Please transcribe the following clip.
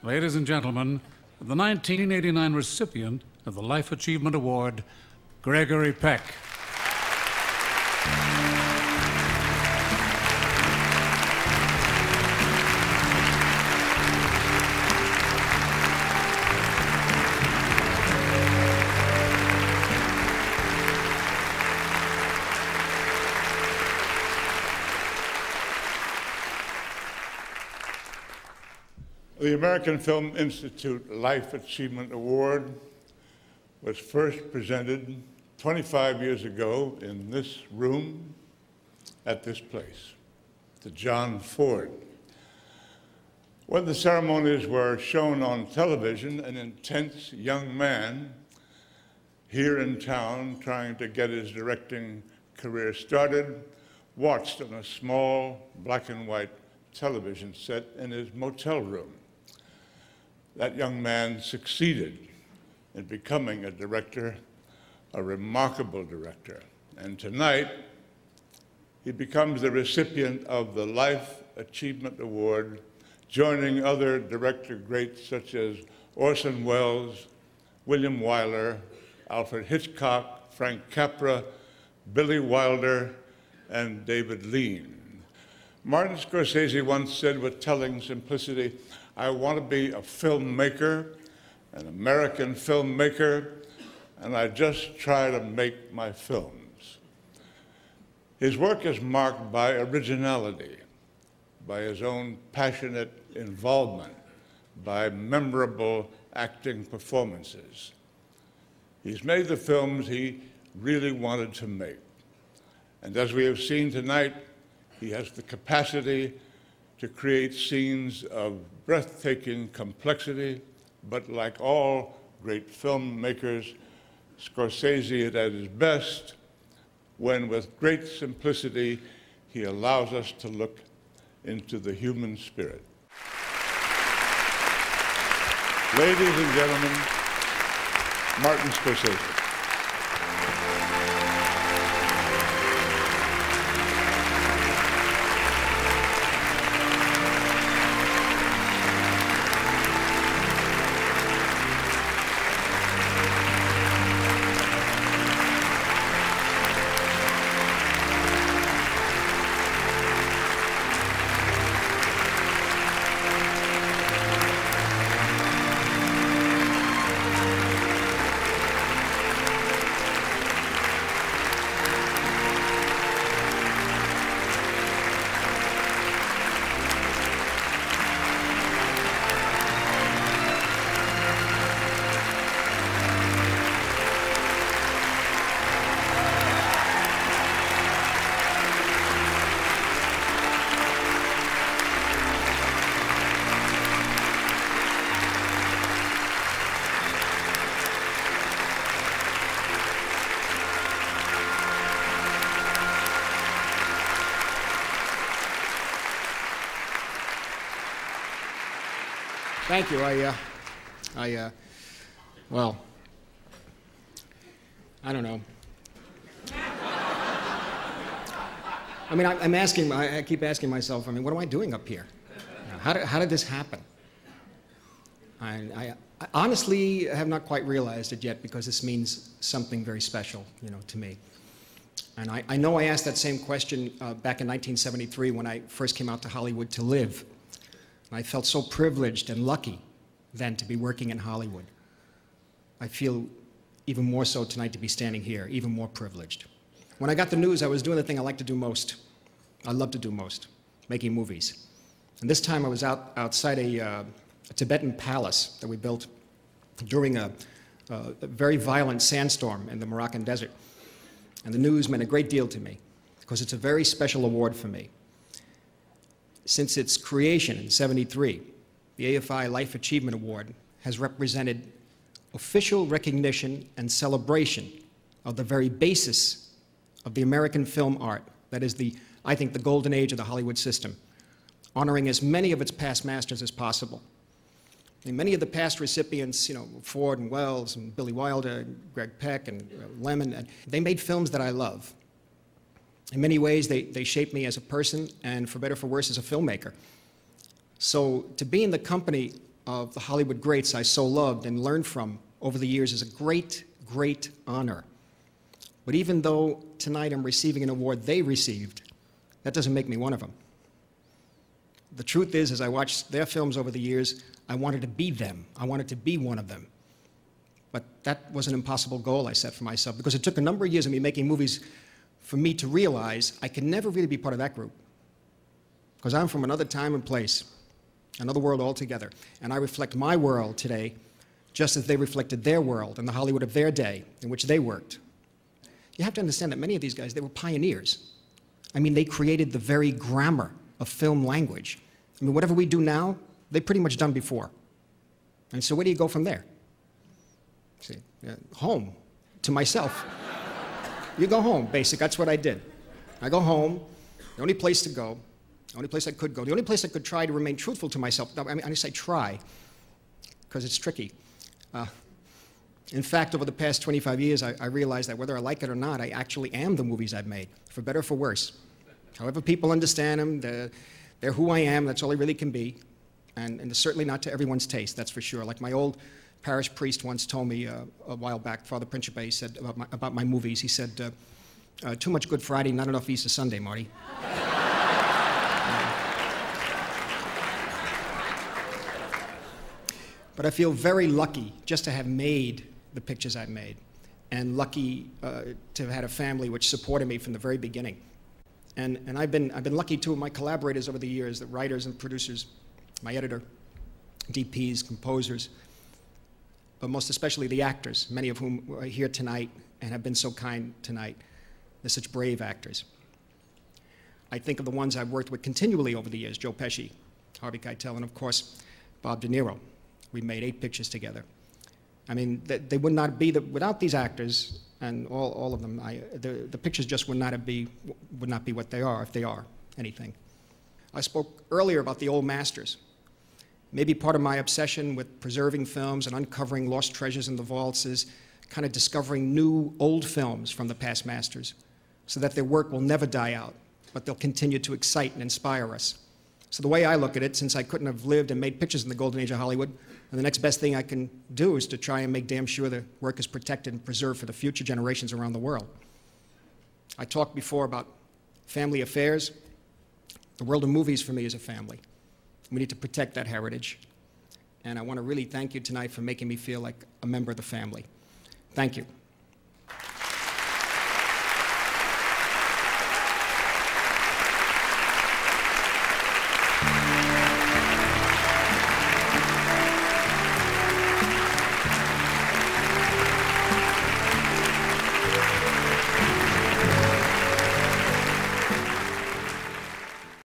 Ladies and gentlemen, the 1989 recipient of the Life Achievement Award, Gregory Peck. The American Film Institute Life Achievement Award was first presented 25 years ago in this room at this place to John Ford. When the ceremonies were shown on television, an intense young man here in town trying to get his directing career started watched on a small black and white television set in his motel room. That young man succeeded in becoming a director, a remarkable director. And tonight, he becomes the recipient of the Life Achievement Award, joining other director greats such as Orson Welles, William Wyler, Alfred Hitchcock, Frank Capra, Billy Wilder, and David Lean. Martin Scorsese once said with telling simplicity, "I want to be a filmmaker, an American filmmaker, and I just try to make my films." His work is marked by originality, by his own passionate involvement, by memorable acting performances. He's made the films he really wanted to make. And as we have seen tonight, he has the capacity to create scenes of breathtaking complexity, but like all great filmmakers, Scorsese is at his best when, with great simplicity, he allows us to look into the human spirit. Ladies and gentlemen, Martin Scorsese. Thank you. Well, I don't know. I mean, I keep asking myself, I mean, what am I doing up here? How did this happen? I honestly have not quite realized it yet, because this means something very special, to me. And I know I asked that same question back in 1973 when I first came out to Hollywood to live. I felt so privileged and lucky then to be working in Hollywood. I feel even more so tonight to be standing here, even more privileged. When I got the news, I was doing the thing I like to do most. I love to do most, making movies. And this time I was outside a Tibetan palace that we built during a very violent sandstorm in the Moroccan desert. And the news meant a great deal to me, because it's a very special award for me. Since its creation in '73, the AFI Life Achievement Award has represented official recognition and celebration of the very basis of the American film art, that is, I think, the golden age of the Hollywood system, honoring as many of its past masters as possible. And many of the past recipients, Ford and Welles and Billy Wilder, and Greg Peck and Lemon, and they made films that I love. In many ways, they shaped me as a person, and for better or for worse, as a filmmaker. So to be in the company of the Hollywood greats I so loved and learned from over the years is a great, great honor. But even though tonight I'm receiving an award they received, that doesn't make me one of them. The truth is, as I watched their films over the years, I wanted to be them. I wanted to be one of them. But that was an impossible goal I set for myself, because it took a number of years of me making movies for me to realize I could never really be part of that group. Because I'm from another time and place, another world altogether. And I reflect my world today just as they reflected their world and the Hollywood of their day in which they worked. You have to understand that many of these guys, they were pioneers. I mean, they created the very grammar of film language. I mean, whatever we do now, they've pretty much done before. And so where do you go from there? See, home, to myself. You go home, basic, that's what I did. I go home, the only place to go, the only place I could go, the only place I could try to remain truthful to myself. I mean, I say try, because it's tricky. In fact, over the past 25 years, I realized that whether I like it or not, I actually am the movies I've made, for better or for worse. However people understand them, they're who I am, that's all I really can be. And certainly not to everyone's taste, that's for sure. Like my old parish priest once told me a while back, Father Principe, he said about my movies, he said, too much Good Friday, not enough Easter Sunday, Marty. But I feel very lucky just to have made the pictures I've made, and lucky to have had a family which supported me from the very beginning. And I've been lucky too with my collaborators over the years, the writers and producers, my editor, DPs, composers, but most especially the actors, many of whom are here tonight and have been so kind tonight. They're such brave actors. I think of the ones I've worked with continually over the years, Joe Pesci, Harvey Keitel, and of course, Bob De Niro. We made 8 pictures together. I mean, they would not be, without these actors, and all of them, the pictures just would not be what they are, if they are anything. I spoke earlier about the old masters. Maybe part of my obsession with preserving films and uncovering lost treasures in the vaults is kind of discovering new old films from the past masters so that their work will never die out, but they'll continue to excite and inspire us. So the way I look at it, since I couldn't have lived and made pictures in the golden age of Hollywood, and the next best thing I can do is to try and make damn sure the work is protected and preserved for the future generations around the world. I talked before about family affairs. The world of movies for me is a family. We need to protect that heritage. And I want to really thank you tonight for making me feel like a member of the family. Thank you.